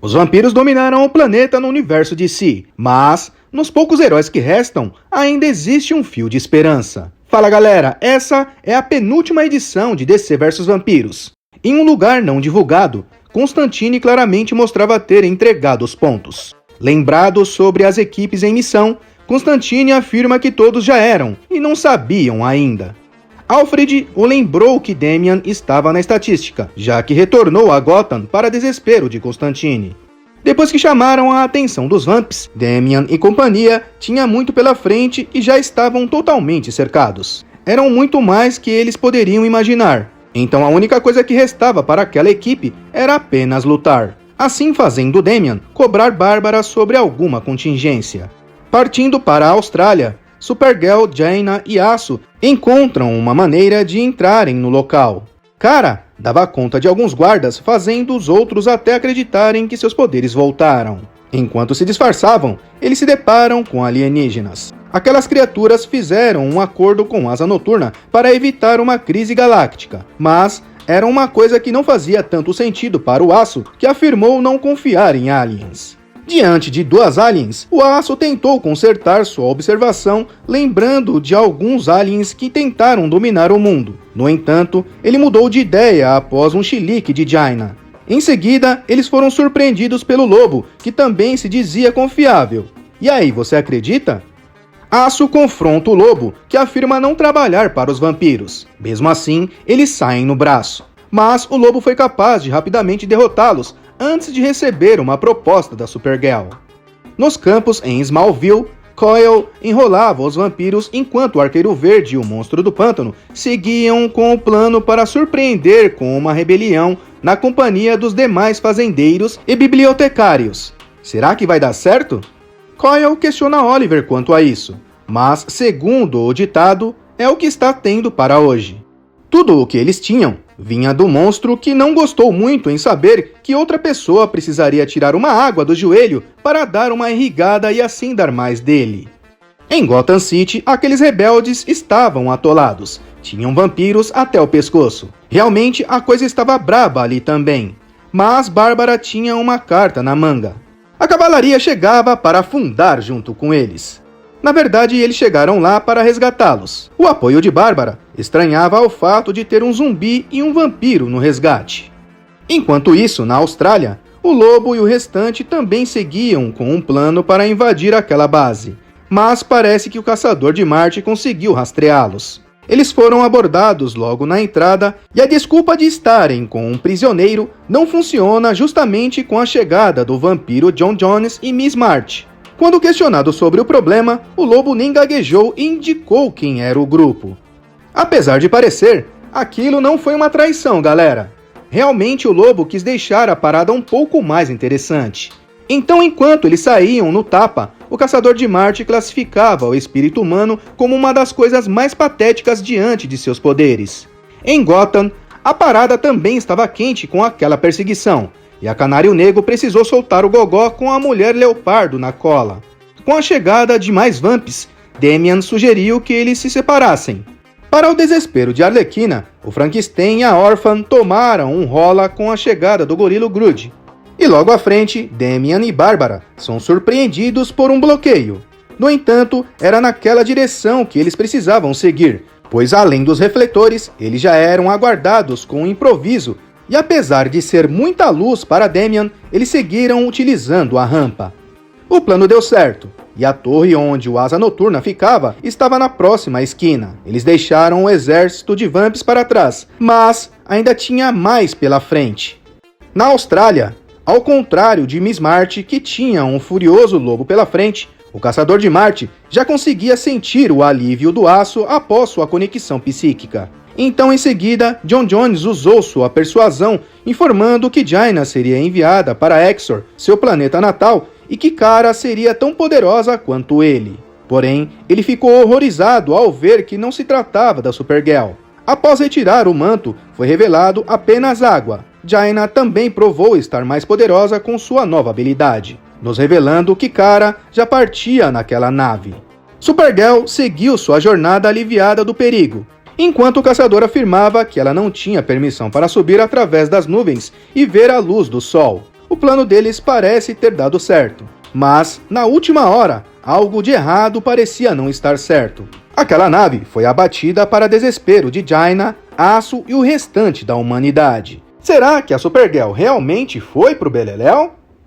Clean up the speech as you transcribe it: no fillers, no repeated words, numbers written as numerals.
Os vampiros dominaram o planeta no universo DC, mas, nos poucos heróis que restam, ainda existe um fio de esperança. Fala galera, essa é a penúltima edição de DC vs Vampiros. Em um lugar não divulgado, Constantine claramente mostrava ter entregado os pontos. Lembrado sobre as equipes em missão, Constantine afirma que todos já eram e não sabiam ainda. Alfred o lembrou que Damian estava na estatística, já que retornou a Gotham para desespero de Constantine. Depois que chamaram a atenção dos Vamps, Damian e companhia tinha muito pela frente e já estavam totalmente cercados. Eram muito mais que eles poderiam imaginar, então a única coisa que restava para aquela equipe era apenas lutar. Assim fazendo Damian cobrar Bárbara sobre alguma contingência. Partindo para a Austrália, Supergirl, Jaina e Aço encontram uma maneira de entrarem no local. Kara dava conta de alguns guardas, fazendo os outros até acreditarem que seus poderes voltaram. Enquanto se disfarçavam, eles se deparam com alienígenas. Aquelas criaturas fizeram um acordo com Asa Noturna para evitar uma crise galáctica, mas era uma coisa que não fazia tanto sentido para o Aço, que afirmou não confiar em aliens. Diante de duas aliens, o Aço tentou consertar sua observação, lembrando de alguns aliens que tentaram dominar o mundo. No entanto, ele mudou de ideia após um chilique de Jaina. Em seguida, eles foram surpreendidos pelo Lobo, que também se dizia confiável. E aí, você acredita? Aço confronta o Lobo, que afirma não trabalhar para os vampiros. Mesmo assim, eles saem no braço. Mas o Lobo foi capaz de rapidamente derrotá-los, antes de receber uma proposta da Supergirl. Nos campos em Smallville, Coil enrolava os vampiros enquanto o Arqueiro Verde e o Monstro do Pântano seguiam com o plano para surpreender com uma rebelião na companhia dos demais fazendeiros e bibliotecários. Será que vai dar certo? Coil questiona Oliver quanto a isso, mas, segundo o ditado, é o que está tendo para hoje. Tudo o que eles tinham vinha do monstro, que não gostou muito em saber que outra pessoa precisaria tirar uma água do joelho para dar uma irrigada e assim dar mais dele. Em Gotham City, aqueles rebeldes estavam atolados. Tinham vampiros até o pescoço. Realmente a coisa estava braba ali também. Mas Bárbara tinha uma carta na manga. A cavalaria chegava para afundar junto com eles. Na verdade, eles chegaram lá para resgatá-los. O apoio de Bárbara estranhava o fato de ter um zumbi e um vampiro no resgate. Enquanto isso, na Austrália, o Lobo e o restante também seguiam com um plano para invadir aquela base. Mas parece que o Caçador de Marte conseguiu rastreá-los. Eles foram abordados logo na entrada e a desculpa de estarem com um prisioneiro não funciona justamente com a chegada do vampiro John Jones e Miss March. Quando questionado sobre o problema, o Lobo nem gaguejou e indicou quem era o grupo. Apesar de parecer, aquilo não foi uma traição, galera. Realmente o Lobo quis deixar a parada um pouco mais interessante. Então, enquanto eles saíam no tapa, o Caçador de Marte classificava o espírito humano como uma das coisas mais patéticas diante de seus poderes. Em Gotham, a parada também estava quente com aquela perseguição. E a Canário Negro precisou soltar o gogó com a Mulher Leopardo na cola. Com a chegada de mais vamps, Damian sugeriu que eles se separassem. Para o desespero de Arlequina, o Frankenstein e a Órfã tomaram um rola com a chegada do Gorila Grodd. E logo à frente, Damian e Bárbara são surpreendidos por um bloqueio. No entanto, era naquela direção que eles precisavam seguir, pois além dos refletores, eles já eram aguardados com um improviso. E apesar de ser muita luz para Damian, eles seguiram utilizando a rampa. O plano deu certo, e a torre onde o Asa Noturna ficava estava na próxima esquina. Eles deixaram o exército de vamps para trás, mas ainda tinha mais pela frente. Na Austrália, ao contrário de Miss March, que tinha um furioso lobo pela frente, o Caçador de Marte já conseguia sentir o alívio do Aço após sua conexão psíquica. Então, em seguida, John Jones usou sua persuasão, informando que Jaina seria enviada para Exor, seu planeta natal, e que Kara seria tão poderosa quanto ele. Porém, ele ficou horrorizado ao ver que não se tratava da Supergirl. Após retirar o manto, foi revelado apenas água. Jaina também provou estar mais poderosa com sua nova habilidade, nos revelando que Kara já partia naquela nave. Supergirl seguiu sua jornada aliviada do perigo, enquanto o caçador afirmava que ela não tinha permissão para subir através das nuvens e ver a luz do sol. O plano deles parece ter dado certo, mas, na última hora, algo de errado parecia não estar certo. Aquela nave foi abatida para desespero de Jaina, Aço e o restante da humanidade. Será que a Supergirl realmente foi pro beleléu?